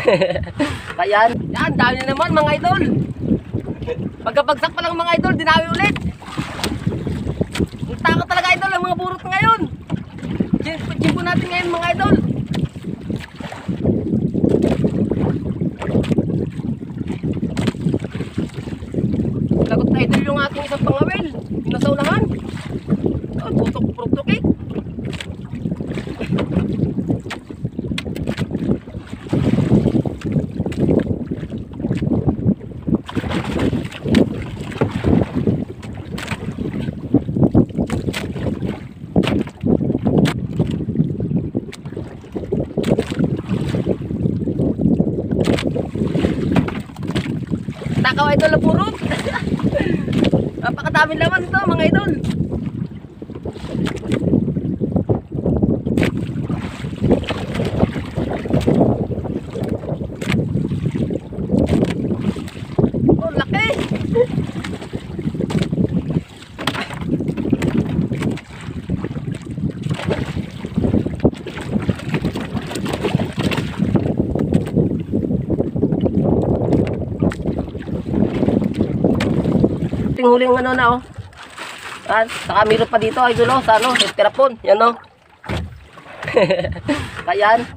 Ayan. Yan, dami na naman mga idol. Pagkabagsak pa lang mga idol, dinawi ulit. Ang takot talaga idol ang mga burot ngayon. Jimpo natin ngayon mga idol. Lagot na idol yung ating isang pangawil. Yung nasa unahan. Oh, putok-putok eh. Takaw idol na purot. Napakadaming laman ito mga idol. Oh, laki. Huling ano na oh. At saka meron pa dito idol oh, sa ano, sa terapon. Yan oh. Ayan.